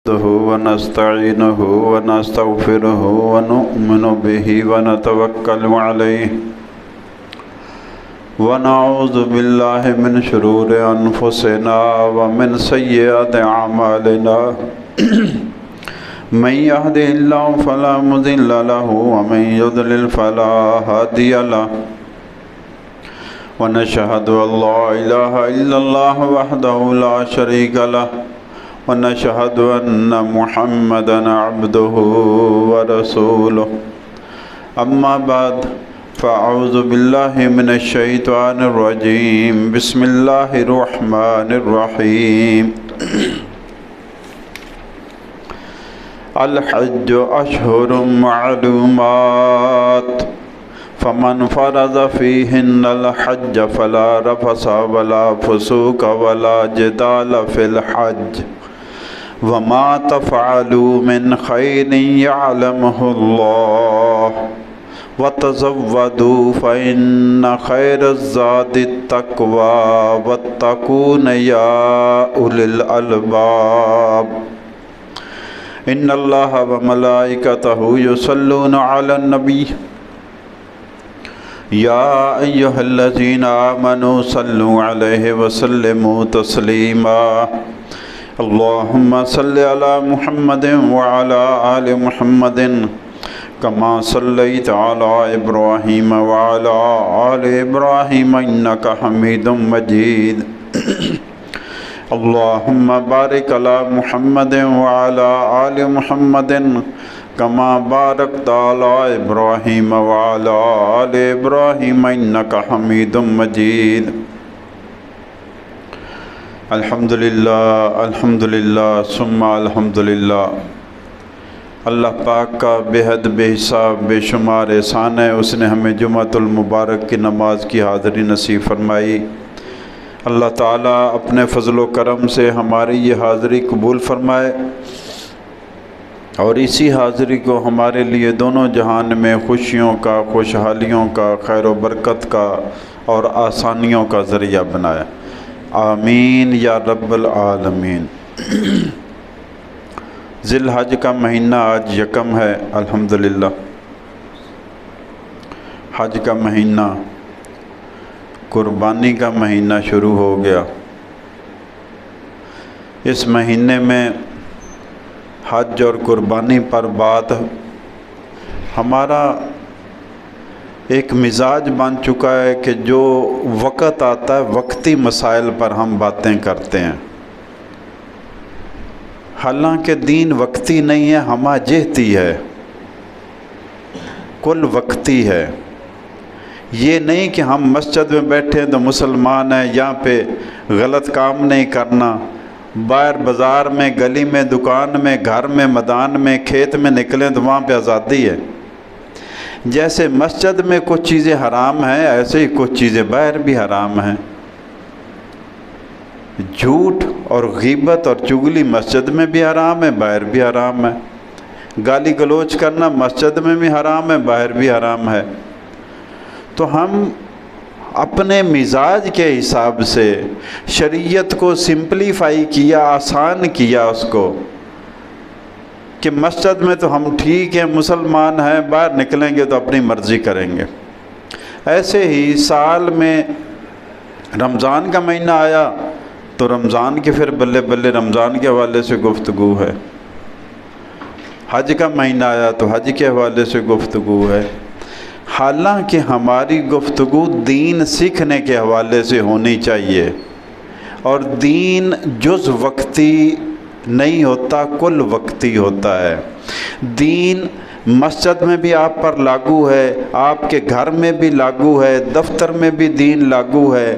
نحمده ونستعينه ونستغفره ونؤمن به ونتوكل عليه ونعوذ بالله من شرور أنفسنا ومن سيئات أعمالنا من يهده الله فلا مضل له ومن يضلل فلا هادي له ونشهد أن لا إله إلا الله وحده لا شريك له ونشهد أن محمدًا عبده ورسوله أما بعد فأعوذ بالله من الشيطان الرجيم بسم الله الرحمن الرحيم الحج أشهر معلومات فمن فرض فيهن الحج فلا رفث ولا فسوق ولا جدال في الحج وما تفعلوا من خير يعلمه الله وتزودوا فإن خير الزاد التقوى واتقون يا أولي الألباب إن الله وملائكته يصلون على النبي يا أيها الذين آمنوا صلوا عليه وسلموا تسليما اللهم صل على محمد وعلى آل محمد كما صليت على إبراهيم وعلى آل إبراهيم إنك حميد مجيد اللهم بارك على محمد وعلى آل محمد كما باركت على إبراهيم وعلى آل إبراهيم إنك حميد مجيد الحمدللہ ثم الحمدللہ۔ اللہ پاک کا بے حد بے حساب بے شمار احسان ہے، اس نے ہمیں جمعۃ المبارک کی نماز کی حاضری نصیب فرمائی۔ اللہ تعالیٰ اپنے فضل و کرم سے ہماری یہ حاضری قبول فرمائے اور اسی حاضری کو ہمارے لیے دونوں جہان میں خوشیوں کا، خوشحالیوں کا، خیر و برکت کا اور آسانیوں کا ذریعہ بنائے، آمین یا رب العالمین۔ ذی الحج کا مہینہ آج یکم ہے، الحمدللہ۔ حج کا مہینہ، قربانی کا مہینہ شروع ہو گیا۔ اس مہینے میں حج اور قربانی پر بات ہمارا ایک مزاج بن چکا ہے کہ جو وقت آتا ہے وقتی مسائل پر ہم باتیں کرتے ہیں، حالانکہ دین وقتی نہیں ہے، ہمہ جہتی ہے، کل وقتی ہے۔ یہ نہیں کہ ہم مسجد میں بیٹھے ہیں تو مسلمان ہیں، یہاں پہ غلط کام نہیں کرنا، باہر بازار میں، گلی میں، دکان میں، گھر میں، میدان میں، کھیت میں نکلیں تو وہاں پہ آزادی ہے۔ جیسے مسجد میں کچھ چیزیں حرام ہیں، ایسے ہی کچھ چیزیں باہر بھی حرام ہیں۔ جھوٹ اور غیبت اور چغلی مسجد میں بھی حرام ہے، باہر بھی حرام ہے۔ گالی گلوچ کرنا مسجد میں بھی حرام ہے، باہر بھی حرام ہے۔ تو ہم اپنے مزاج کے حساب سے شریعت کو سمپلیفائی کیا، آسان کیا اس کو، کہ مسجد میں تو ہم ٹھیک ہیں، مسلمان ہیں، باہر نکلیں گے تو اپنی مرضی کریں گے۔ ایسے ہی سال میں رمضان کا مہینہ آیا تو رمضان کے پھر بلے بلے رمضان کے حوالے سے گفتگو ہے، حج کا مہینہ آیا تو حج کے حوالے سے گفتگو ہے، حالانکہ ہماری گفتگو دین سیکھنے کے حوالے سے ہونی چاہیے۔ اور دین جز وقتی نہیں ہوتا، کل وقتی ہوتا ہے۔ دین مسجد میں بھی آپ پر لاگو ہے، آپ کے گھر میں بھی لاگو ہے، دفتر میں بھی دین لاگو ہے،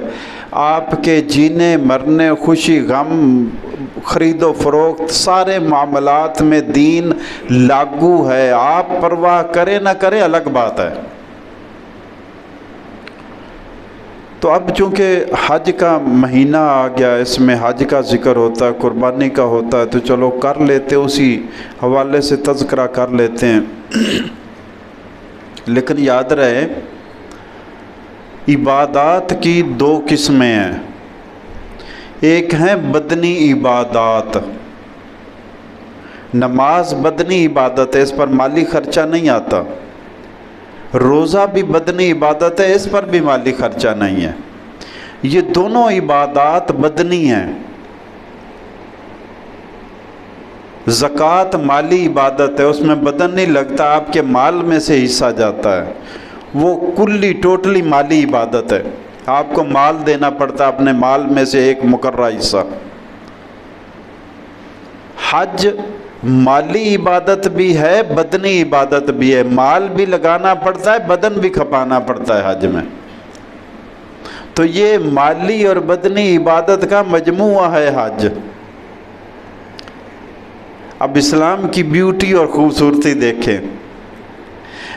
آپ کے جینے مرنے، خوشی غم، خرید و فروخت، سارے معاملات میں دین لاگو ہے۔ آپ پرواہ کریں نہ کریں الگ بات ہے۔ تو اب چونکہ حج کا مہینہ آ گیا، اس میں حج کا ذکر ہوتا ہے، قربانی کا ہوتا ہے، تو چلو کر لیتے، اسی حوالے سے تذکرہ کر لیتے ہیں۔ لیکن یاد رہے عبادات کی دو قسمیں ہیں، ایک ہیں بدنی عبادات نماز بدنی عبادت ہے، اس پر مالی خرچہ نہیں آتا. روزہ بھی بدنی عبادت ہے، اس پر بھی مالی خرچہ نہیں ہے. یہ دونوں عبادات بدنی ہیں. زکوٰۃ مالی عبادت ہے، اس میں بدن نہیں لگتا، آپ کے مال میں سے حصہ جاتا ہے. وہ کلی ٹوٹلی مالی عبادت ہے، آپ کو مال دینا پڑتا ہے، اپنے مال میں سے ایک مقررہ حصہ. حج مالی عبادت بھی ہے، بدنی عبادت بھی ہے. مال بھی لگانا پڑتا ہے، بدن بھی کھپانا پڑتا ہے حج میں. تو یہ مالی اور بدنی عبادت کا مجموعہ ہے حج. اب اسلام کی بیوٹی اور خوبصورتی دیکھیں.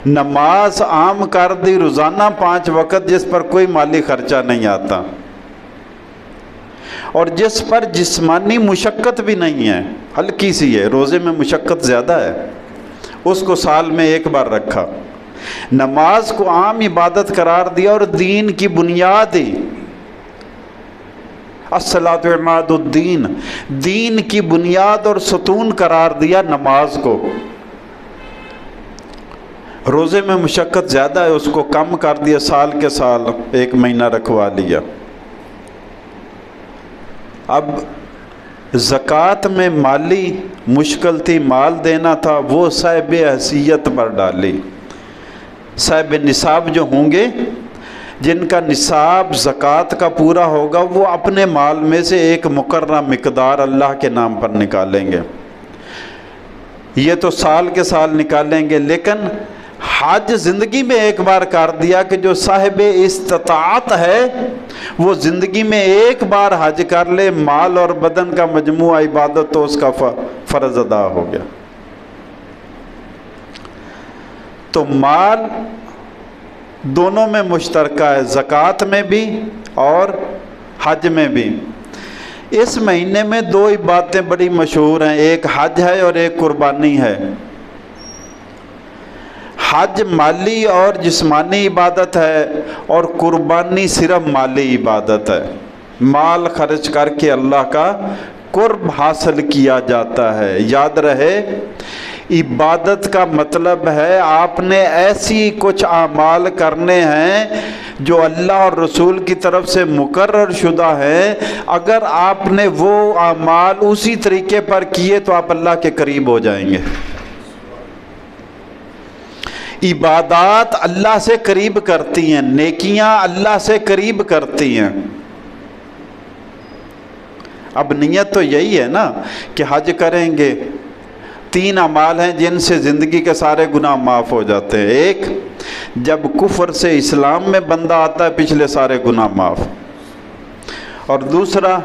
نماز عام کر دی روزانہ 5 وقت، جس پر کوئی مالی خرچہ نہیں آتا اور جس پر جسمانی مشقت بھی نہیں ہے، ہلکی سی ہے. روزے میں مشقت زیادہ ہے، اس کو سال میں ایک بار رکھا. نماز کو عام عبادت قرار دیا اور دین کی بنیاد ہی الصلاۃ عماد الدین، دین کی بنیاد اور ستون قرار دیا نماز کو. روزے میں مشقت زیادہ ہے، اس کو کم کر دیا، سال کے سال 1 مہینہ رکھوا لیا. اب زکوٰۃ میں مالی مشکل تھی، مال دینا تھا، وہ صاحب حیثیت پر ڈالی. صاحب نصاب جو ہوں گے، جن کا نصاب زکوٰۃ کا پورا ہوگا، وہ اپنے مال میں سے ایک مقررہ مقدار اللہ کے نام پر نکالیں گے. یہ تو سال کے سال نکالیں گے، لیکن حج زندگی میں ایک بار کر دیا کہ جو صاحب استطاعت ہے وہ زندگی میں ایک بار حج کر لے، مال اور بدن کا مجموعہ عبادت تو اس کا فرض ادا ہو گیا. تو مال دونوں میں مشترکہ ہے، زکوٰۃ میں بھی اور حج میں بھی. اس مہینے میں 2 عبادتیں بڑی مشہور ہیں، ایک حج ہے اور ایک قربانی ہے. حج مالی اور جسمانی عبادت ہے اور قربانی صرف مالی عبادت ہے. مال خرچ کر کے اللہ کا قرب حاصل کیا جاتا ہے. یاد رہے، عبادت کا مطلب ہے آپ نے ایسی کچھ اعمال کرنے ہیں جو اللہ اور رسول کی طرف سے مقرر شدہ ہیں. اگر آپ نے وہ اعمال اسی طریقے پر کیے تو آپ اللہ کے قریب ہو جائیں گے. عبادات اللہ سے قریب کرتی ہیں، نیکیاں اللہ سے قریب کرتی ہیں. اب نیت تو یہی ہے نا کہ حج کریں گے. 3 اعمال ہیں جن سے زندگی کے سارے گناہ معاف ہو جاتے ہیں. ایک، جب کفر سے اسلام میں بندہ آتا ہے پچھلے سارے گناہ معاف. اور دوسرا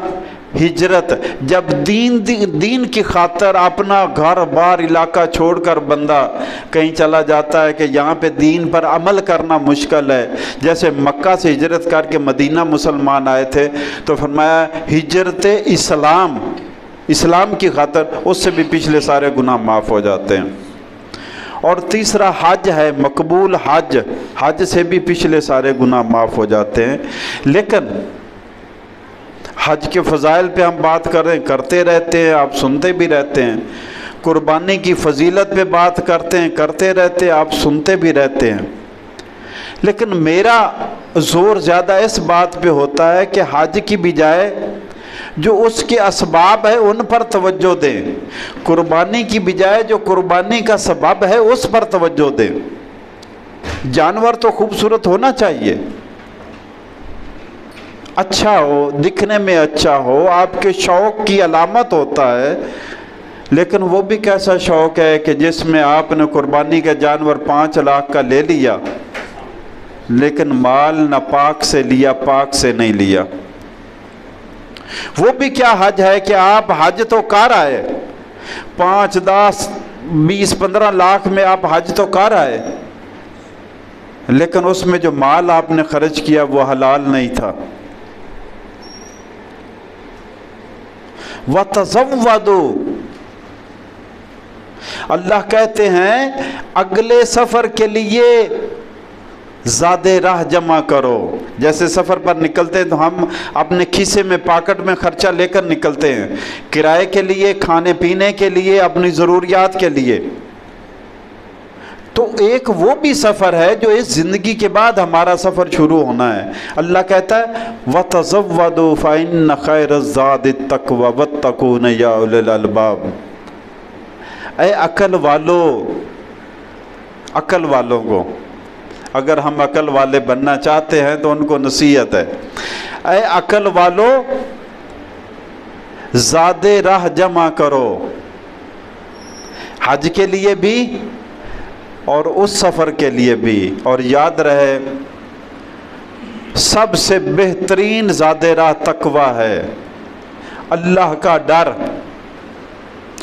ہجرت، جب دین کی خاطر اپنا گھر بار علاقہ چھوڑ کر بندہ کہیں چلا جاتا ہے کہ یہاں پہ دین پر عمل کرنا مشکل ہے. جیسے مکہ سے ہجرت کر کے مدینہ مسلمان آئے تھے تو فرمایا ہجرت اسلام کی خاطر، اس سے بھی پچھلے سارے گناہ معاف ہو جاتے ہیں. اور تیسرا حج ہے، مقبول حج، حج سے بھی پچھلے سارے گناہ معاف ہو جاتے ہیں. لیکن حج کے فضائل پہ ہم بات کرتے رہتے ہیں، آپ سنتے بھی رہتے ہیں. قربانی کی فضیلت پہ بات کرتے رہتے ہیں، آپ سنتے بھی رہتے ہیں. لیکن میرا زور زیادہ اس بات پہ ہوتا ہے کہ حج کی بجائے جو اس کے اسباب ہے ان پر توجہ دیں، قربانی کی بجائے جو قربانی کا سبب ہے اس پر توجہ دیں. جانور تو خوبصورت ہونا چاہیے، اچھا ہو، دکھنے میں اچھا ہو، آپ کے شوق کی علامت ہوتا ہے. لیکن وہ بھی کیسا شوق ہے کہ جس میں آپ نے قربانی کا جانور 5 لاکھ کا لے لیا لیکن مال نہ پاک سے لیا، پاک سے نہیں لیا. وہ بھی کیا حج ہے کہ آپ حج تو کر آئے، 5 10 20 15 لاکھ میں آپ حج تو کر آئے، لیکن اس میں جو مال آپ نے خرچ کیا وہ حلال نہیں تھا. وَتَزَوَّدُوا، اللہ کہتے ہیں اگلے سفر کے لیے ज़्यादा राह जमा करो। जैसे सफ़र पर निकलते हैं तो हम अपने खीसे में पॉकेट में खर्चा लेकर निकलते हैं, किराए के लिए, खाने पीने के लिए, अपनी ज़रूरियात के लिए। तो एक वो भी सफ़र है जो इस ज़िंदगी के बाद हमारा सफ़र शुरू होना है। अल्लाह कहता है वतज़व्वदू फ़इन्न ख़ैरज़्ज़ादित तक़वा वत्तक़ून या उलिल अलबाब। ऐ अकल वालों को, अगर हम अकल वाले बनना चाहते हैं तो उनको नसीहत है, ऐ अकल वालों ज़्यादा राह जमा करो, हज के लिए भी और उस सफ़र के लिए भी। और याद रहे सबसे बेहतरीन ज़्यादा राह तकवा है, अल्लाह का डर,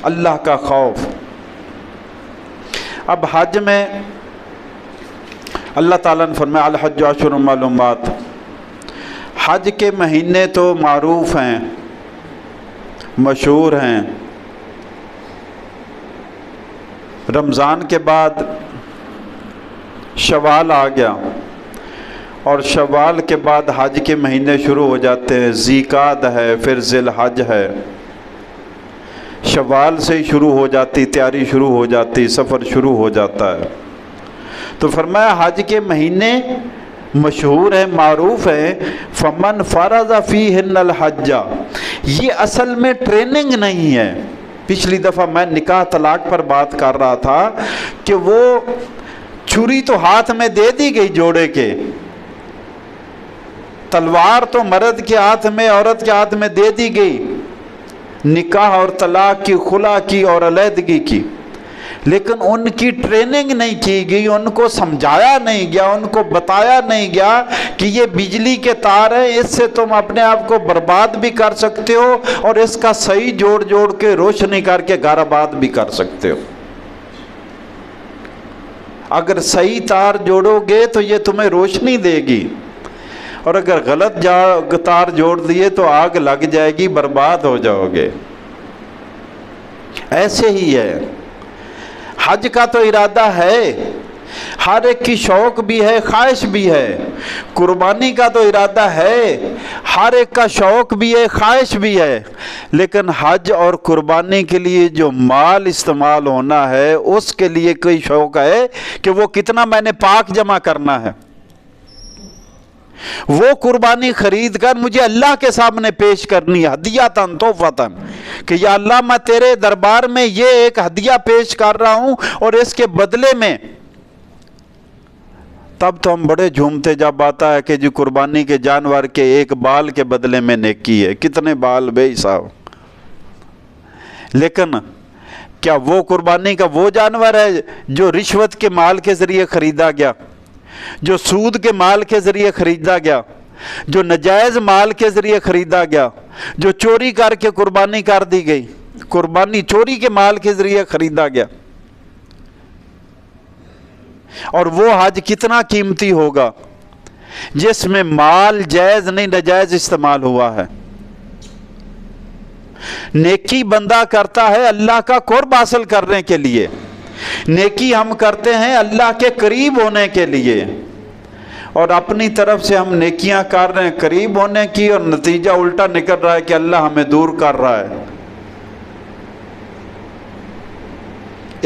अल्लाह का खौफ। अब हज में अल्लाह ताला ने फरमाया अल हज्जु अशहुरुम मालूमात, हज के महीने तो मारूफ हैं, मशहूर हैं। रमज़ान के बाद शवाल आ गया और शवाल के बाद हज के महीने शुरू हो जाते हैं। ज़ीक़ाद है, फिर ज़िलहज है। शवाल से ही शुरू हो जाती, तैयारी शुरू हो जाती, सफ़र शुरू हो जाता है। तो फरमाया हज के महीने मशहूर है, मारूफ है। फमन फ़रज़ फ़ीहिन्नल हज्जा, ये असल में ट्रेनिंग नहीं है। पिछली दफ़ा मैं निकाह तलाक पर बात कर रहा था कि वो छुरी तो हाथ में दे दी गई जोड़े के, तलवार तो मर्द के हाथ में, औरत के हाथ में दे दी गई, निकाह और तलाक की, खुला की और अलहदगी की, लेकिन उनकी ट्रेनिंग नहीं की गई, उनको समझाया नहीं गया, उनको बताया नहीं गया कि ये बिजली के तार है, इससे तुम अपने आप को बर्बाद भी कर सकते हो और इसका सही जोड़ जोड़ के रोशनी करके घर आबाद भी कर सकते हो। अगर सही तार जोड़ोगे तो ये तुम्हें रोशनी देगी, और अगर गलत तार जोड़ दिए तो आग लग जाएगी, बर्बाद हो जाओगे। ऐसे ही है, हज का तो इरादा है, हर एक की शौक़ भी है, ख्वाहिश भी है। कुर्बानी का तो इरादा है, हर एक का शौक़ भी है, ख्वाहिश भी है। लेकिन हज और कुर्बानी के लिए जो माल इस्तेमाल होना है, उसके लिए कोई शौक़ है कि वो कितना मैंने पाक जमा करना है। वो कुर्बानी खरीद कर मुझे अल्लाह के सामने पेश करनी है, हदियातन तोहफतन, कि या अल्लाह मैं तेरे दरबार में ये एक हदिया पेश कर रहा हूं और इसके बदले में। तब तो हम बड़े झूमते जब आता है कि जी कुर्बानी के जानवर के एक बाल के बदले में नेकी है। कितने बाल बेहिसाब। लेकिन क्या वो कुर्बानी का वो जानवर है जो रिश्वत के माल के ज़रिए ख़रीदा गया, जो सूद के माल के ज़रिए ख़रीदा गया, जो नजायज़ माल के ज़रिए ख़रीदा गया, जो चोरी करके कुर्बानी कर दी गई? कुर्बानी चोरी के माल के ज़रिए ख़रीदा गया। और वो हज कितना कीमती होगा जिसमें माल जायज़ नहीं नजायज़ इस्तेमाल हुआ है। नेकी बंदा करता है अल्लाह का कुर्ब हासिल करने के लिए, नेकी हम करते हैं अल्लाह के करीब होने के लिए, और अपनी तरफ से हम नेकियां कर रहे हैं करीब होने की, और नतीजा उल्टा निकल रहा है कि अल्लाह हमें दूर कर रहा है।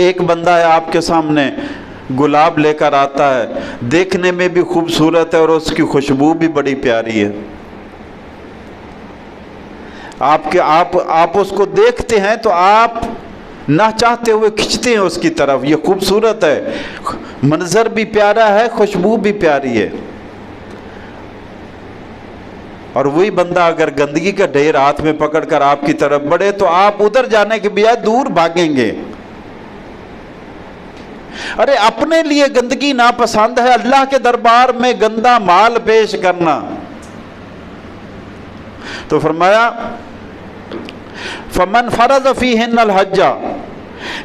एक बंदा है आपके सामने, गुलाब लेकर आता है, देखने में भी खूबसूरत है और उसकी खुशबू भी बड़ी प्यारी है। आप उसको देखते हैं तो आप ना चाहते हुए खिंचते हैं उसकी तरफ। ये खूबसूरत है, मंजर भी प्यारा है, खुशबू भी प्यारी है। और वही बंदा अगर गंदगी का ढेर हाथ में पकड़कर आपकी तरफ बढ़े तो आप उधर जाने के बजाय दूर भागेंगे। अरे अपने लिए गंदगी नापसंद है, अल्लाह के दरबार में गंदा माल पेश करना। तो फरमाया फमन फरज़ फ़ीहिन्नल हज्जा,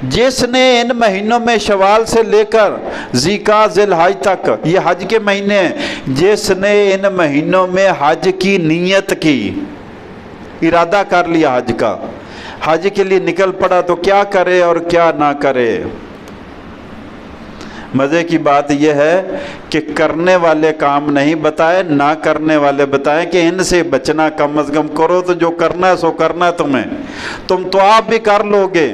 जिसने इन महीनों में शवाल से लेकर ज़ीक़ात ज़िलहज तक, ये हज के महीने, जिसने इन महीनों में हज की नीयत की, इरादा कर लिया हज का, हज के लिए निकल पड़ा, तो क्या करे और क्या ना करे। مزے کی بات یہ ہے کہ کرنے والے کام نہیں بتائے، نہ کرنے والے بتائیں کہ ان سے بچنا کم از کم کرو، تو جو کرنا ہے سو کرنا ہے تمہیں۔ تم طواف بھی کر لو گے،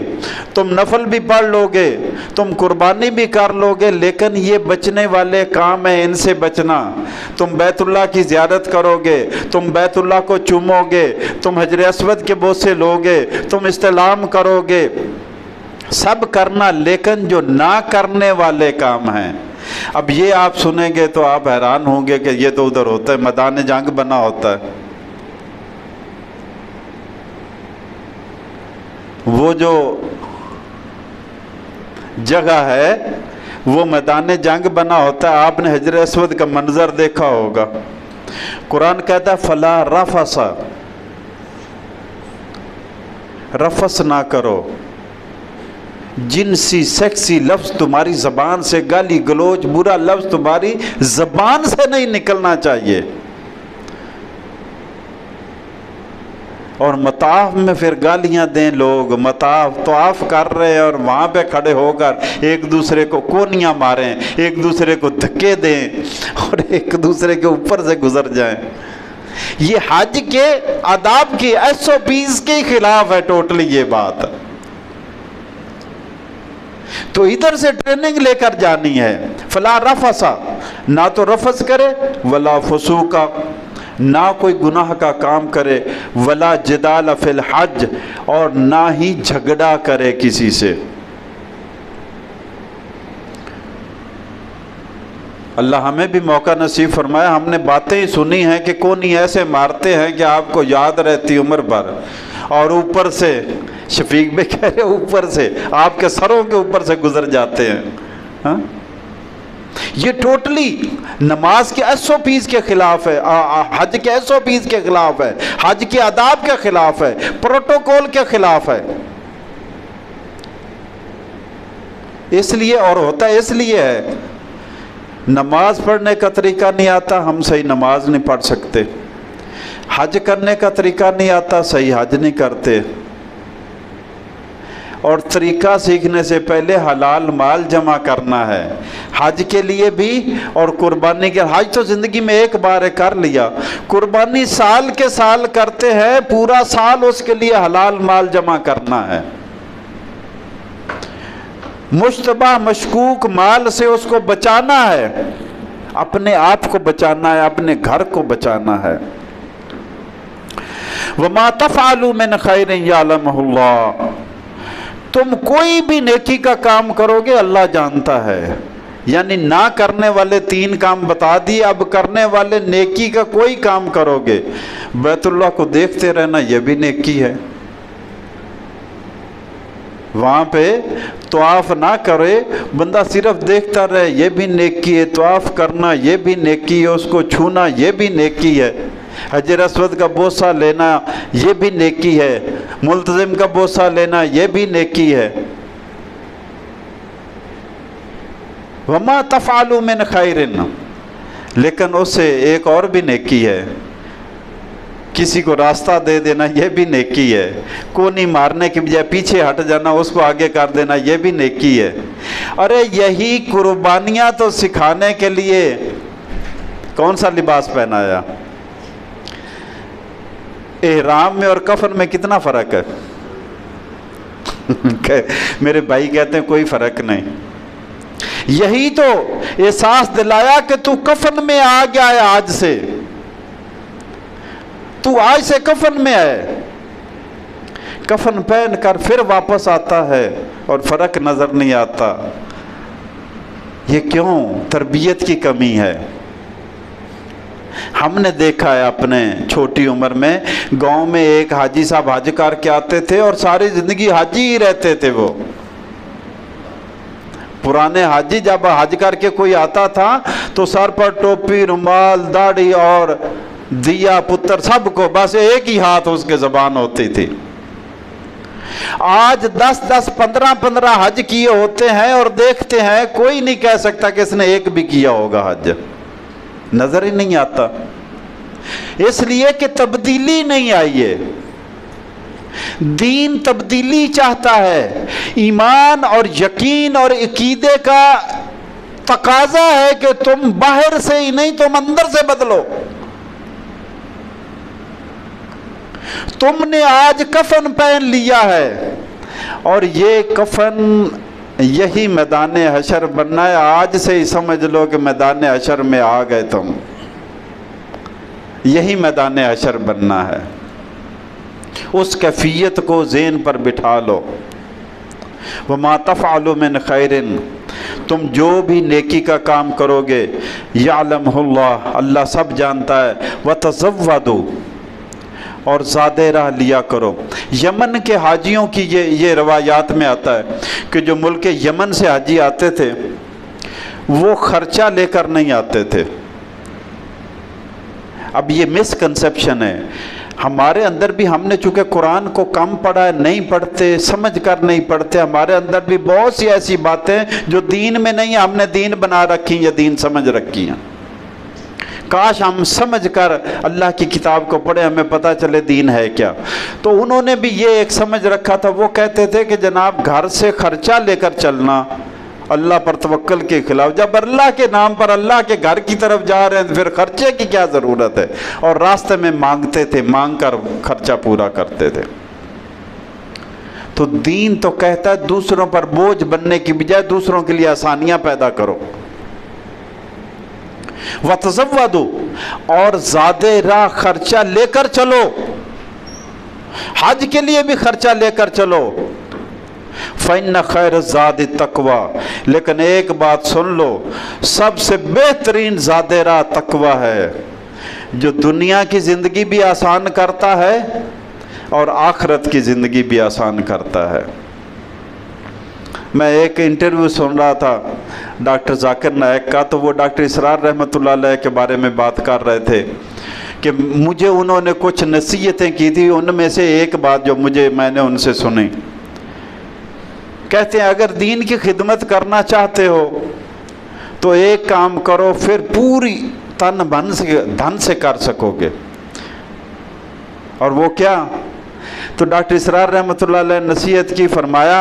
تم نفل بھی پڑھ لو گے، تم قربانی بھی کر لو گے، لیکن یہ بچنے والے کام ہیں، ان سے بچنا۔ تم بیت اللہ کی زیارت کرو گے، تم بیت اللہ کو چومو گے، تم حجر اسود کے بوسے لو گے، تم استلام کرو گے، سب کرنا، لیکن جو نہ کرنے والے کام ہیں۔ اب یہ آپ سنیں گے تو آپ حیران ہوں گے کہ یہ تو ادھر ہوتا ہے، میدان جنگ بنا ہوتا ہے۔ وہ جو جگہ ہے وہ میدان جنگ بنا ہوتا ہے۔ آپ نے حجر اسود کا منظر دیکھا ہوگا۔ قرآن کہتا ہے فلا رفث، رفث نہ کرو، جنسی سیکسی لفظ تمہاری زبان سے، گالی گلوچ برا لفظ تمہاری زبان سے نہیں نکلنا چاہیے۔ اور مطاف میں پھر گالیاں دیں لوگ، مطاف طواف کر رہے ہیں اور وہاں پہ کھڑے ہو کر ایک دوسرے کو کونیاں ماریں، ایک دوسرے کو دھکے دیں اور ایک دوسرے کے اوپر سے گزر جائیں۔ یہ حج کے آداب کی SOPs کے خلاف ہے ٹوٹلی یہ بات۔ تو ادھر سے ٹریننگ لے کر جانی ہے۔ فلا رفث، نہ تو رفث کرے، ولا فسوق، نہ کوئی گناہ کا کام کرے، ولا جدال فی الحج، اور نہ ہی جھگڑا کرے کسی سے۔ اللہ ہمیں بھی موقع نصیب فرمائے۔ ہم نے باتیں ہی سنی ہیں کہ کونی ایسے مارتے ہیں کہ آپ کو یاد رہتی عمر بھر، اور اوپر سے شفیق بھی کہہ رہے اوپر سے آپ کے سروں کے اوپر سے گزر جاتے ہیں۔ ہاں، یہ ٹوٹلی نماز کے SOPs کے خلاف ہے، حج کے SOPs کے خلاف ہے، حج کے آداب کے خلاف ہے، پروٹوکول کے خلاف ہے۔ اس لیے، اور ہوتا ہے اس لیے ہے، نماز پڑھنے کا طریقہ نہیں آتا، ہم صحیح نماز نہیں پڑھ سکتے۔ حج کرنے کا طریقہ نہیں آتا، صحیح حج نہیں کرتے۔ اور طریقہ سیکھنے سے پہلے حلال مال جمع کرنا ہے، حج کے لیے بھی اور قربانی کے۔ حج تو زندگی میں ایک بار کر لیا، قربانی سال کے سال کرتے ہیں، پورا سال اس کے لیے حلال مال جمع کرنا ہے۔ مشتبہ مشکوک مال سے اس کو بچانا ہے، اپنے آپ کو بچانا ہے، اپنے گھر کو بچانا ہے۔ وَمَا تَفْعَلُوا مِنْ خَيْرٍ يَعْلَمُهُ اللَّهُ، تم کوئی بھی نیکی کا کام کرو گے اللہ جانتا ہے۔ یعنی نہ کرنے والے 3 کام بتا دیے، اب کرنے والے نیکی کا کوئی کام کرو گے۔ بیت اللہ کو دیکھتے رہنا یہ بھی نیکی ہے، وہاں پہ طواف نہ کرے بندہ صرف دیکھتا رہے یہ بھی نیکی ہے، طواف کرنا یہ بھی نیکی ہے، اس کو چھونا یہ بھی نیکی ہے، حجر اسود کا بوسہ لینا یہ بھی نیکی ہے، ملتزم کا بوسہ لینا یہ بھی نیکی ہے۔ وما تفعلوا من خیر، لیکن اس سے ایک اور بھی نیکی ہے، کسی کو راستہ دے دینا یہ بھی نیکی ہے، کونی مارنے کی بجائے پیچھے ہٹ جانا اس کو آگے کر دینا یہ بھی نیکی ہے۔ ارے یہی قربانیاں تو سکھانے کے لیے کون سا لباس پہنایا؟ احرام میں اور کفن میں کتنا فرق ہے؟ میرے بھائی کہتے ہیں کوئی فرق نہیں۔ یہی تو احساس دلایا کہ تو کفن میں آ گیا ہے، آج سے تو آج سے کفن میں ہے، کفن پہن کر پھر واپس آتا ہے اور فرق نظر نہیں آتا۔ یہ کیوں؟ تربیت کی کمی ہے۔ ہم نے دیکھا ہے اپنے چھوٹی عمر میں، گاؤں میں ایک حاجی صاحب حج کر کے آتے تھے اور ساری زندگی حاجی ہی رہتے تھے۔ وہ پرانے حاجی جب حج کر کے کوئی آتا تھا تو سر پر ٹوپی، رومال، داڑھی اور دیا پتر سب کو، بس ایک ہی ہاتھ اس کے زبان ہوتی تھی۔ آج 10 15 حج کیے ہوتے ہیں اور دیکھتے ہیں کوئی نہیں کہہ سکتا کہ اس نے ایک بھی کیا ہوگا حج، نظر ہی نہیں آتا، اس لیے کہ تبدیلی نہیں آئی ہے۔ دین تبدیلی چاہتا ہے، ایمان اور یقین اور عقیدے کا तकाजा है कि तुम बाहर से ही नहीं, तुम अंदर से बदलो। तुमने आज कफन पहन लिया है और ये कफन यही मैदान हशर बनना है। आज से ही समझ लो कि मैदान हशर में आ गए तुम, यही मैदान हशर बनना है। उस कैफियत को ज़हन पर बिठा लो। वमा तफ़अलु मिन खैरिन, तुम जो भी नेकी का काम करोगे, यअलमुहुल्लाह, अल्लाह सब जानता है। वतज़व्वदू, और ज़्यादा राह लिया करो। यमन के हाजियों की ये रवायात में आता है कि जो मुल्क यमन से हाजी आते थे वो खर्चा लेकर नहीं आते थे। अब ये मिसकंसेप्शन है हमारे अंदर भी। हमने चूँकि कुरान को कम पढ़ा है, नहीं पढ़ते, समझ कर नहीं पढ़ते, हमारे अंदर भी बहुत सी ऐसी बातें जो दीन में नहीं है, हमने दीन बना रखी या दीन समझ रखी हैं। काश हम समझ कर अल्लाह की किताब को पढ़े, हमें पता चले दीन है क्या। तो उन्होंने भी ये एक समझ रखा था। वो कहते थे कि जनाब घर से खर्चा लेकर चलना अल्लाह पर तवक्कल के खिलाफ। जब अल्लाह के नाम पर अल्लाह के घर की तरफ जा रहे हैं तो फिर खर्चे की क्या ज़रूरत है। और रास्ते में मांगते थे, मांग कर खर्चा पूरा करते थे। तो दीन तो कहता है दूसरों पर बोझ बनने की बजाय दूसरों के लिए आसानियां पैदा करो। वतज़व्वदू, और ज़्यादा राह खर्चा लेकर चलो। हज के लिए भी खर्चा लेकर चलो। फ़इन्न खैर ज़ादि तक़वा, लेकिन एक बात सुन लो, सबसे बेहतरीन ज़्यादा राह तक़वा है, जो दुनिया की ज़िंदगी भी आसान करता है और आखिरत की ज़िंदगी भी आसान करता है। मैं एक इंटरव्यू सुन रहा था डॉक्टर जाकिर नायक का, तो वो डॉक्टर इसरार रहमतुल्लाह अलैह के बारे में बात कर रहे थे कि मुझे उन्होंने कुछ नसीहतें की थी। उनमें से एक बात जो मैंने उनसे सुनी, कहते हैं अगर दीन की खिदमत करना चाहते हो तो एक काम करो, फिर पूरी धन से कर सकोगे। और वो क्या? तो डॉक्टर इसरार रहमतुल्लाह अलैह नसीहत की, फरमाया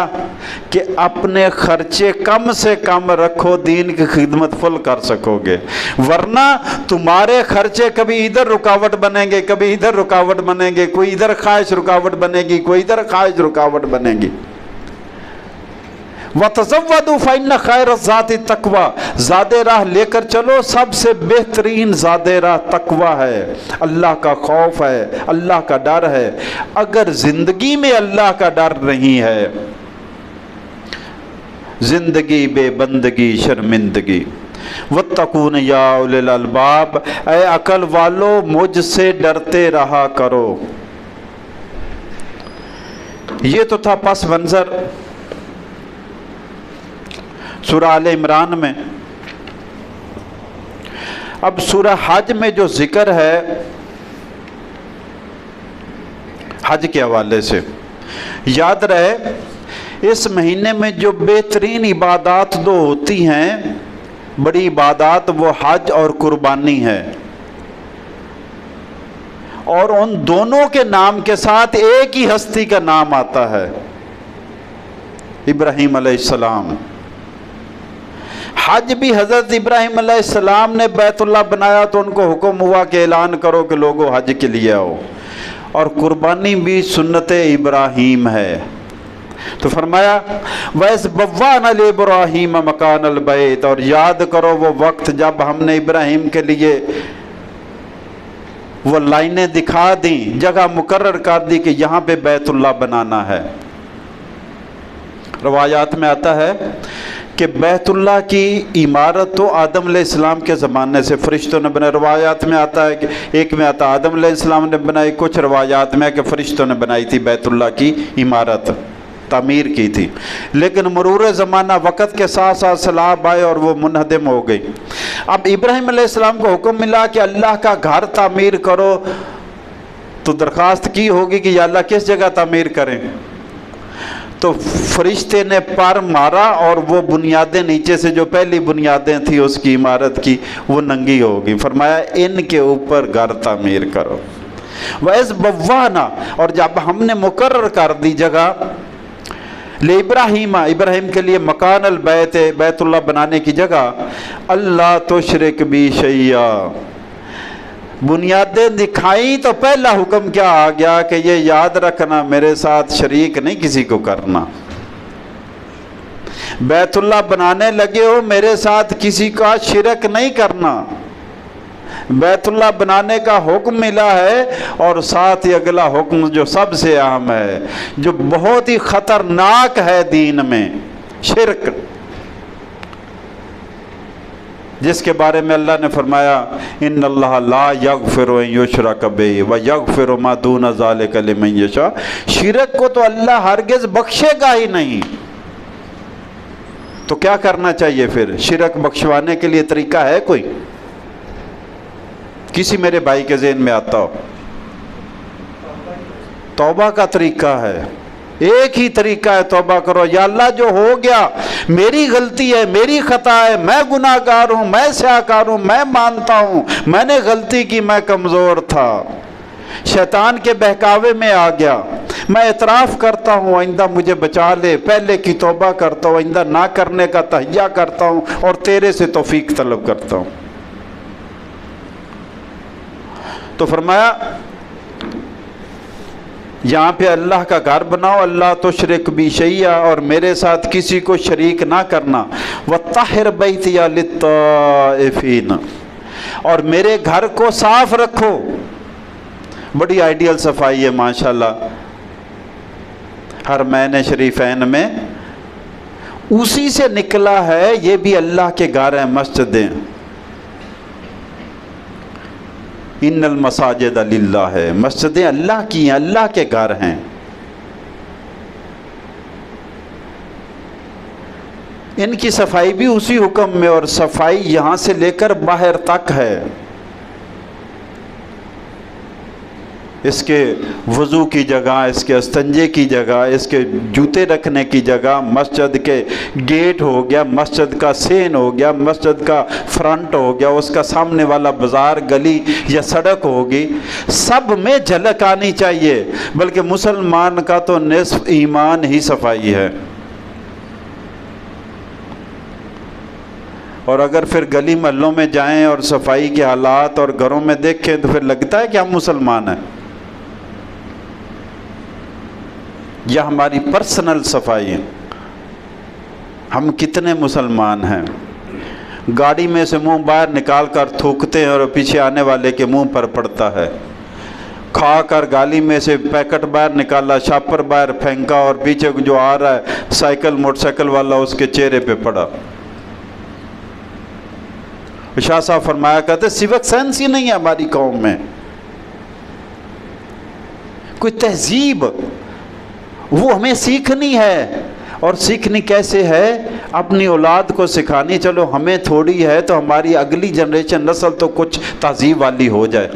कि अपने खर्चे कम से कम रखो, दीन की खिदमत फुल कर सकोगे। वरना तुम्हारे खर्चे कभी इधर रुकावट बनेंगे, कभी इधर रुकावट बनेंगे, कोई इधर ख्वाहिश रुकावट बनेगी, कोई इधर ख्वाहिश रुकावट बनेगी। वतज़व्वदू फ़इन्न खैर ज़ाति तक़वा, ज़्यादा राह लेकर चलो, सबसे बेहतरीन ज़्यादा राह तक़वा है, अल्लाह का खौफ है, अल्लाह का डर है। अगर ज़िंदगी में अल्लाह का डर नहीं है, ज़िंदगी बेबंदगी शर्मिंदगी। वत्तकून या उलिल अलबाब, ऐ अकल वालो मुझसे डरते रहा करो। ये तो था पस मंज़र सूरह आले इमरान में। अब सूरह हज में जो जिक्र है हज के हवाले से, याद रहे इस महीने में जो बेहतरीन इबादत दो होती हैं, बड़ी इबादत, वो हज और कुर्बानी है। और उन दोनों के नाम के साथ एक ही हस्ती का नाम आता है, इब्राहीम अलैहिस्सलाम। हज भी हज़रत इब्राहीम अलैहिस्सलाम ने बैतुल्लाह बनाया तो उनको हुक्म हुआ कि ऐलान करो कि लोगों हज के लिए आओ। और कुर्बानी भी सुन्नत इब्राहीम है। तो फरमाया वैस बव्वाना ले इब्राहीम मकान अल बैत, और याद करो वो वक्त जब हमने इब्राहीम के लिए वो लाइनें दिखा दी, जगह मुकर्रर कर दी कि यहाँ पे बैतुल्लाह बनाना है। रवायात में आता है कि बैतुल्लाह की इमारत तो आदम अलैहिस्सलाम के ज़माने से फरिश्तों ने बनाई। रवायात में आता है कि एक में आता आदम अलैहिस्सलाम ने बनाई, कुछ रवायात में है कि फरिश्तों ने बनाई थी बैतुल्लाह की इमारत, तामीर की थी। लेकिन मरूर ज़माना वक़्त के साथ साथ सैलाब आए और वो मुनहदम हो गई। अब इब्राहीम अलैहिस्सलाम को हुक्म मिला कि अल्लाह का घर तामीर करो, तो दरख्वास्त की होगी कि या अल्लाह किस जगह तामीर करें। तो फरिश्ते ने पर मारा और वो बुनियादें नीचे से, जो पहली बुनियादें थी उसकी इमारत की, वो नंगी होगी। फरमाया इनके ऊपर घर तामीर करो। वैस बव्वाना, और जब हमने मुकर्रर कर दी जगह ले इब्राहिम के लिए मकान अल बैत, बैतुल्लाह बनाने की जगह अल्लाह तुशरिक बी शैया, बुनियादें दिखाई तो पहला हुक्म क्या आ गया कि ये याद रखना मेरे साथ शरीक नहीं किसी को करना। बैतुल्लाह बनाने लगे हो, मेरे साथ किसी का शिरक नहीं करना। बैतुल्लाह बनाने का हुक्म मिला है और साथ ही अगला हुक्म जो सबसे अहम है, जो बहुत ही खतरनाक है दीन में, शिरक, जिसके बारे में अल्लाह ने फरमाया इन्नल्लाह ला यगफिरु अन युशरक बिही व यगफिरु मा दून ज़ालिका लिमन यशा। शिरक को तो अल्लाह हरगिज़ बख्शेगा ही नहीं। तो क्या करना चाहिए फिर? शिरक बख्शवाने के लिए तरीका है कोई? किसी मेरे भाई के ज़हन में आता हो? तौबा का तरीका है, एक ही तरीका है, तौबा करो। या अल्लाह जो हो गया मेरी गलती है, मेरी खता है, मैं गुनाहगार हूँ, मैं स्याहकार हूँ, मैं मानता हूँ मैंने गलती की, मैं कमज़ोर था, शैतान के बहकावे में आ गया, मैं इतराफ़ करता हूँ, आइंदा मुझे बचा ले, पहले की तौबा करता हूँ, आइंदा ना करने का तहय्या करता हूँ और तेरे से तौफीक तलब करता हूँ। तो फरमाया यहाँ पे अल्लाह का घर बनाओ, अल्लाह तुशरिक बी शैया, और मेरे साथ किसी को शरीक ना करना। वत्ताहिर बैतिया लित्ताइफीन, और मेरे घर को साफ रखो। बड़ी आइडियल सफाई है माशाल्लाह हरमैन शरीफैन में, उसी से निकला है। ये भी अल्लाह के घर हैं, मस्जिदें। इन्नल मसाजिद लिल्लाह है, मस्जिदें अल्लाह की हैं, अल्लाह के घर हैं। इनकी सफाई भी उसी हुक्म में, और सफाई यहाँ से लेकर बाहर तक है। इसके वज़ू की जगह, इसके अस्तंजे की जगह, इसके जूते रखने की जगह, मस्जिद के गेट हो गया, मस्जिद का सेन हो गया, मस्जिद का फ्रंट हो गया, उसका सामने वाला बाज़ार, गली या सड़क होगी, सब में झलक आनी चाहिए। बल्कि मुसलमान का तो निस्फ ईमान ही सफाई है। और अगर फिर गली महलों में जाएं और सफाई के हालात और घरों में देखें तो फिर लगता है कि हम मुसलमान हैं। यह हमारी पर्सनल सफाई है, हम कितने मुसलमान हैं। गाड़ी में से मुंह बाहर निकाल कर थूकते हैं और पीछे आने वाले के मुंह पर पड़ता है। खा कर गाली में से पैकेट बाहर निकाला, शापर बाहर फेंका और पीछे जो आ रहा है साइकिल मोटरसाइकिल वाला उसके चेहरे पे पड़ा। शाह साहब फरमाया करते सिविक सेंस ही नहीं है हमारी कौम में, कोई तहजीब वो हमें सीखनी है। और सीखनी कैसे है? अपनी औलाद को सिखानी। चलो हमें थोड़ी है तो हमारी अगली जनरेशन नस्ल तो कुछ तहजीब वाली हो जाए।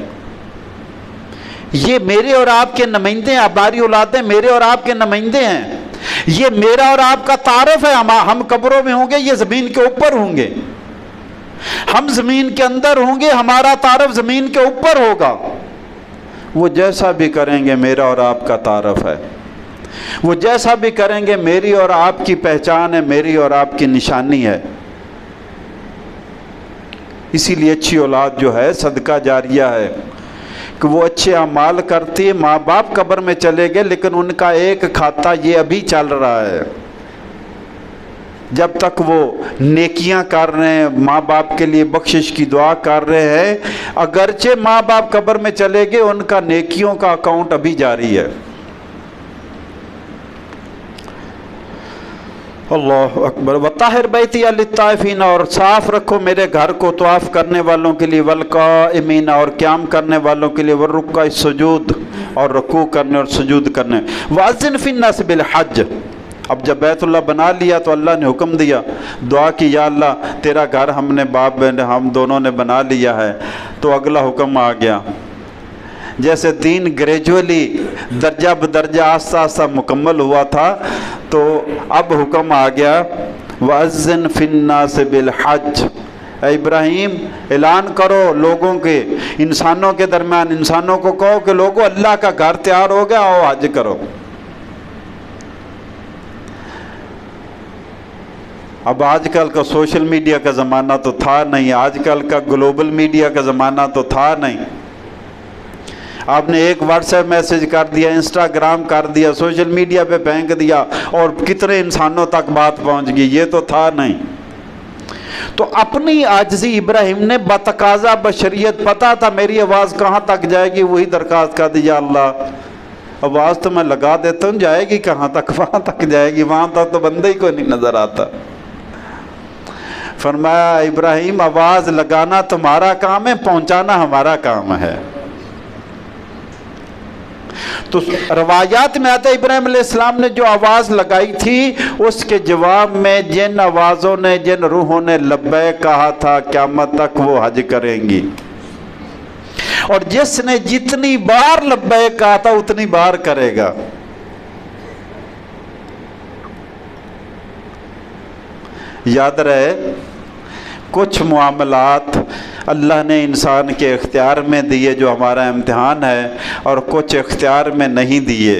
ये मेरे और आपके नुमाइंदे हैं, हमारी औलादें मेरे और आपके नुमाइंदे हैं। ये मेरा और आपका तारफ है। हम कब्रों में होंगे, ये ज़मीन के ऊपर होंगे। हम ज़मीन के अंदर होंगे, हमारा तारफ ज़मीन के ऊपर होगा। वो जैसा भी करेंगे मेरा और आपका तारफ है, वो जैसा भी करेंगे मेरी और आपकी पहचान है, मेरी और आपकी निशानी है। इसीलिए अच्छी औलाद जो है सदका जारिया है कि वो अच्छे अमाल करती है। माँ बाप कब्र में चले गए लेकिन उनका एक खाता ये अभी चल रहा है। जब तक वो नेकियां कर रहे हैं, माँ बाप के लिए बख्शिश की दुआ कर रहे हैं, अगरचे माँ बाप कब्र में चले गए उनका नेकियों का अकाउंट अभी जारी है। अल्लाह अकबर। वताहिर बैतिया लित्ताइफीन, और साफ़ रखो मेरे घर को तवाफ़ करने वालों के लिए, वलक़ाइमीन, और क़याम करने वालों के लिए, वरुक्का सुजूद, और रुकू करने और सुजूद करने। वाज़िन फ़िन्नास बिल हज। अब जब बैतुल्लाह बना लिया तो अल्लाह ने हुक्म दिया, दुआ की, या अल्लाह तेरा घर हमने बाप बहन हम दोनों ने बना लिया है। तो अगला हुक्म आ गया। जैसे दीन ग्रेजुअली दर्जा बदर्जा आस्ता आस्ता मुकम्मल हुआ था, तो अब हुक्म आ गया वअज़्ज़िन फ़िन्नास बिल हज। इब्राहीम ऐलान करो लोगों के, इंसानों के दरमियान, इंसानों को कहो कि लोगों अल्लाह का घर तैयार हो गया, आओ हज करो। अब आजकल का सोशल मीडिया का ज़माना तो था नहीं, आजकल का ग्लोबल मीडिया का ज़माना तो था नहीं। आपने एक व्हाट्सएप मैसेज कर दिया, इंस्टाग्राम कर दिया, सोशल मीडिया पे फेंक दिया और कितने इंसानों तक बात पहुंच गई, ये तो था नहीं। तो अपनी आजिज़ी इब्राहिम ने बतकाज़ा बशरियत, पता था मेरी आवाज़ कहाँ तक जाएगी, वही दरख्वास्त कर दी, या अल्लाह आवाज़ तो मैं लगा देता हूँ, जाएगी कहाँ तक, वहाँ तक जाएगी, वहाँ तक तो बंदे ही को नहीं नज़र आता। फरमाया इब्राहिम आवाज़ लगाना तुम्हारा काम है, पहुँचाना हमारा काम है। तो रवायात में आता है इब्राहिम अलैहिस्सलाम ने जो आवाज़ लगाई थी उसके जवाब में जिन आवाज़ों ने, जिन रूहों ने लब्बैक कहा था, क़यामत तक वो हज करेंगी। और जिसने जितनी बार लब्बैक कहा था उतनी बार करेगा। याद रहे, कुछ मामलात अल्लाह ने इंसान के इख्तियार में दिए जो हमारा इम्तिहान है, और कुछ इख्तियार में नहीं दिए।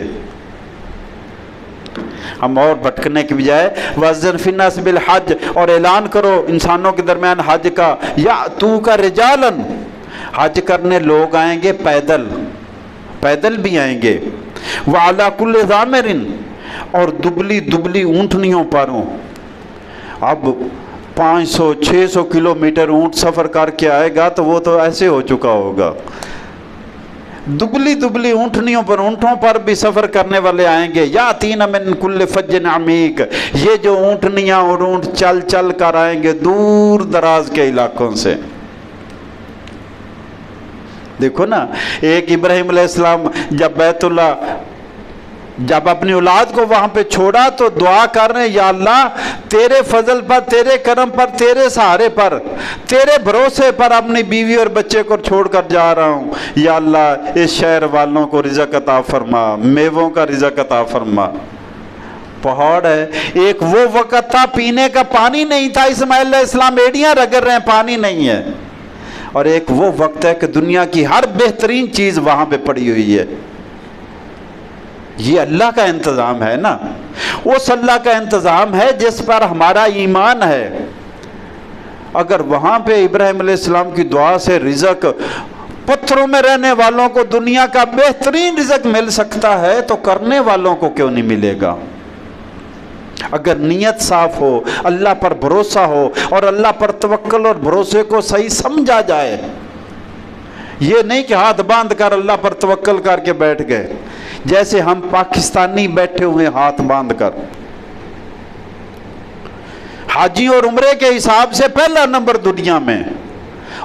हम और भटकने की बजाय वज़न फिन्नास बिल हज, और ऐलान करो इंसानों के दरमियान हज का, या तू का रिजालन, हज करने लोग आएंगे पैदल, पैदल भी आएंगे, वाला कुल्ले ज़ामिरिन, और दुबली दुबली ऊँटनियों पर हों। अब 500-600 किलोमीटर ऊँट सफ़र करके आएगा तो वो तो ऐसे हो चुका होगा। दुबली दुबली ऊँटनियों पर, ऊँटों पर भी सफ़र करने वाले आएंगे। या तीन मिन कुल्ले फज्जिन अमीक, ये जो ऊँटनियाँ और ऊँट चल चल कर आएंगे दूर दराज के इलाकों से। देखो ना, एक इब्राहिम अलैहिस्सलाम जब अपनी औलाद को वहाँ पे छोड़ा तो दुआ कर रहे हैं, या अल्लाह तेरे फजल पर, तेरे करम पर, तेरे सहारे पर, तेरे भरोसे पर अपनी बीवी और बच्चे को छोड़कर जा रहा हूँ। या अल्लाह इस शहर वालों को रिज़्क़ अता फरमा, मेवों का रिज़्क़ अता फरमा। पहाड़ है, एक वो वक़्त था पीने का पानी नहीं था, इस्माइल अलैहिस्सलाम एड़ियाँ रगड़ रहे हैं, पानी नहीं है। और एक वो वक्त है कि दुनिया की हर बेहतरीन चीज़ वहाँ पे पड़ी हुई है। ये अल्लाह का इंतज़ाम है ना, उस अल्लाह का इंतज़ाम है जिस पर हमारा ईमान है। अगर वहाँ पे इब्राहिम अलैहिस्सलाम की दुआ से रिज़्क़, पत्थरों में रहने वालों को दुनिया का बेहतरीन रिज़्क़ मिल सकता है, तो करने वालों को क्यों नहीं मिलेगा? अगर नीयत साफ हो, अल्लाह पर भरोसा हो, और अल्लाह पर तवक्कुल और भरोसे को सही समझा जाए। ये नहीं कि हाथ बांध कर अल्लाह पर तवक्कुल करके बैठ गए, जैसे हम पाकिस्तानी बैठे हुए हाथ बांध कर। हाजी और उम्रे के हिसाब से पहला नंबर दुनिया में,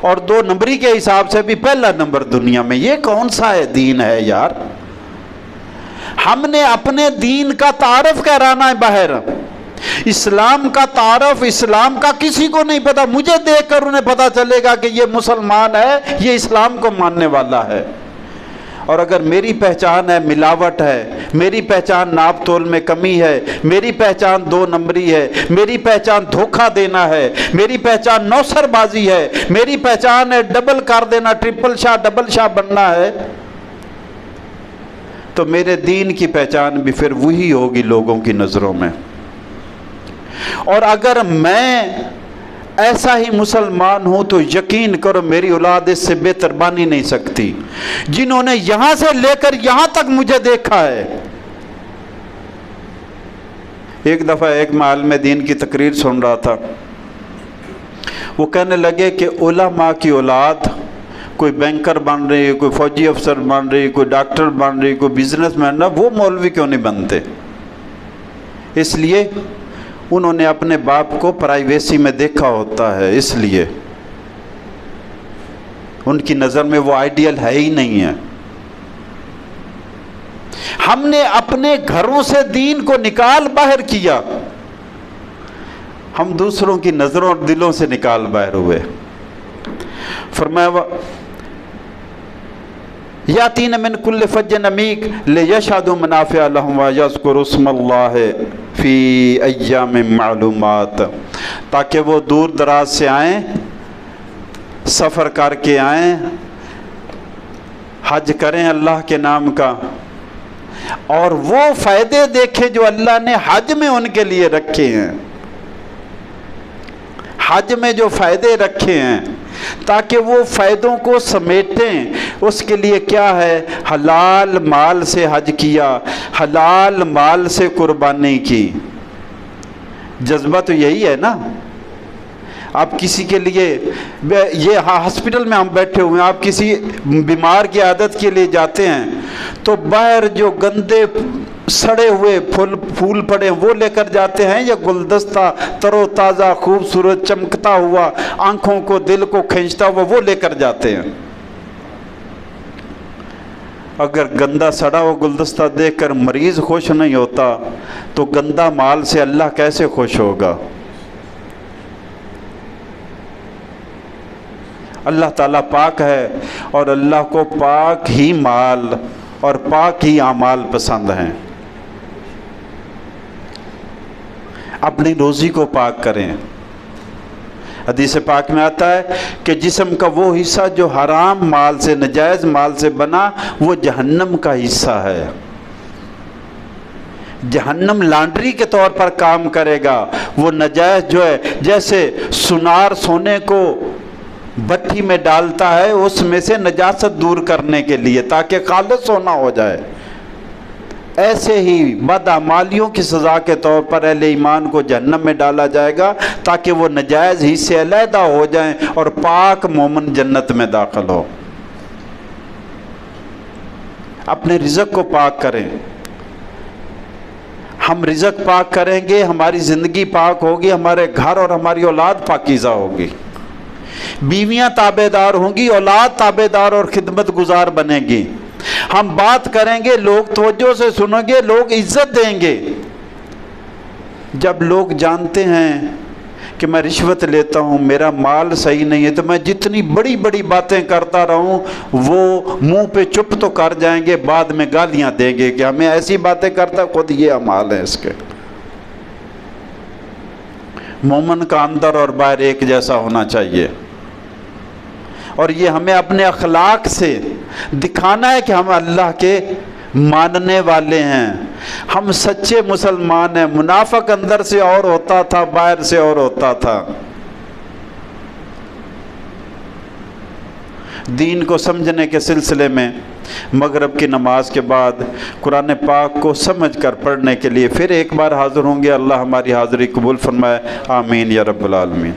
और 2 नंबरी के हिसाब से भी पहला नंबर दुनिया में। ये कौन सा है दीन है यार? हमने अपने दीन का तारफ कराना है बाहर। इस्लाम का तारफ, इस्लाम का किसी को नहीं पता। मुझे देखकर उन्हें पता चलेगा कि ये मुसलमान है, ये इस्लाम को मानने वाला है। और अगर मेरी पहचान है मिलावट है, मेरी पहचान नाप तोल में कमी है, मेरी पहचान 2 नंबरी है, मेरी पहचान धोखा देना है, मेरी पहचान नौसरबाजी है, मेरी पहचान है डबल कर देना, ट्रिपल शाह डबल शाह बनना है, तो मेरे दीन की पहचान भी फिर वही होगी लोगों की नज़रों में। और अगर मैं ऐसा ही मुसलमान हूं तो यकीन करो मेरी औलाद इससे बेहतर बन ही नहीं सकती। जिन्होंने यहां से लेकर यहां तक मुझे देखा है। एक दफ़ा एक महल में दीन की तकरीर सुन रहा था, वो कहने लगे कि उलमा की औलाद कोई बैंकर बन रही है, कोई फौजी अफसर बन रही है, कोई डॉक्टर बन रही है, कोई बिजनेसमैन ना, वो मौलवी क्यों नहीं बनते? इसलिए उन्होंने अपने बाप को प्राइवेसी में देखा होता है, इसलिए उनकी नज़र में वो आइडियल है ही नहीं है। हमने अपने घरों से दीन को निकाल बाहर किया, हम दूसरों की नज़रों और दिलों से निकाल बाहर हुए। फरमाया यातीन मिन कुल्ल फज्जिन अमीक लियशहदू मनाफ़िअ लहुम व यज़कुरु इस्मल्लाह फ़ी अय्यामिन मालूमात, ताकि वो दूर दराज से आएँ, सफ़र करके आएँ, हज करें अल्लाह के नाम का, और वो फ़ायदे देखें जो अल्लाह ने हज में उनके लिए रखे हैं। حج میں جو فائدے رکھے ہیں تاکہ وہ فائدوں کو سمیٹیں، اس کے لیے کیا ہے؟ حلال مال سے حج کیا، حلال مال سے قربانی کی۔ جذبہ تو یہی ہے نا۔ آپ کسی کے لیے، یہ ہاسپٹل میں ہم بیٹھے ہوئے ہیں، آپ کسی بیمار کی عادت کے لیے جاتے ہیں تو باہر جو گندے سڑے ہوئے پھول پڑے ہیں وہ لے کر جاتے ہیں، یا گلدستہ تر و تازہ خوبصورت چمکتا ہوا آنکھوں کو دل کو کھینچتا ہوا وہ لے کر جاتے ہیں؟ اگر گندا سڑا ہوا گلدستہ دیکھ کر مریض خوش نہیں ہوتا تو گندا مال سے اللہ کیسے خوش ہوگا؟ اللہ تعالیٰ پاک ہے اور اللہ کو پاک ہی مال اور پاک ہی اعمال پسند ہیں۔ اپنی روزی کو پاک کریں۔ حدیث پاک میں آتا ہے کہ جسم کا وہ حصہ جو حرام مال سے، نجائز مال سے بنا، وہ جہنم کا حصہ ہے۔ جہنم لانڈری کے طور پر کام کرے گا۔ وہ نجائز جو ہے، جیسے سونار سونے کو بٹھی میں ڈالتا ہے اس میں سے نجاست دور کرنے کے لیے تاکہ خالص سونا ہو جائے، ایسے ہی بدعمالیوں کی سزا کے طور پر اہل ایمان کو جہنم میں ڈالا جائے گا تاکہ وہ نجائز ہی سے علیحدہ ہو جائیں اور پاک مومن جنت میں داخل ہو۔ اپنے رزق کو پاک کریں۔ ہم رزق پاک کریں گے، ہماری زندگی پاک ہوگی، ہمارے گھر اور ہماری اولاد پاکیزہ ہوگی، بیویاں تابع دار ہوں گی، اولاد تابع دار اور خدمت گزار بنے گی۔ ہم بات کریں گے، لوگ توجہ سے سنیں گے، لوگ عزت دیں گے۔ جب لوگ جانتے ہیں کہ میں رشوت لیتا ہوں، میرا مال صحیح نہیں ہے، تو میں جتنی بڑی بڑی باتیں کرتا رہوں وہ منہ پہ چپ تو کر جائیں گے، بعد میں گالیاں دیں گے کہ ہمیں ایسی باتیں کرتا، خود یہ اعمال ہیں اس کے۔ مومن کا اندر اور باہر ایک جیسا ہونا چاہیے، اور یہ ہمیں اپنے اخلاق سے دکھانا ہے کہ ہم اللہ کے ماننے والے ہیں، ہم سچے مسلمان ہیں۔ منافق اندر سے اور ہوتا تھا، باہر سے اور ہوتا تھا۔ دین کو سمجھنے کے سلسلے میں مغرب کی نماز کے بعد قرآن پاک کو سمجھ کر پڑھنے کے لیے پھر ایک بار حاضر ہوں گے۔ اللہ ہماری حاضری قبول فرمائے، آمین یا رب العالمین۔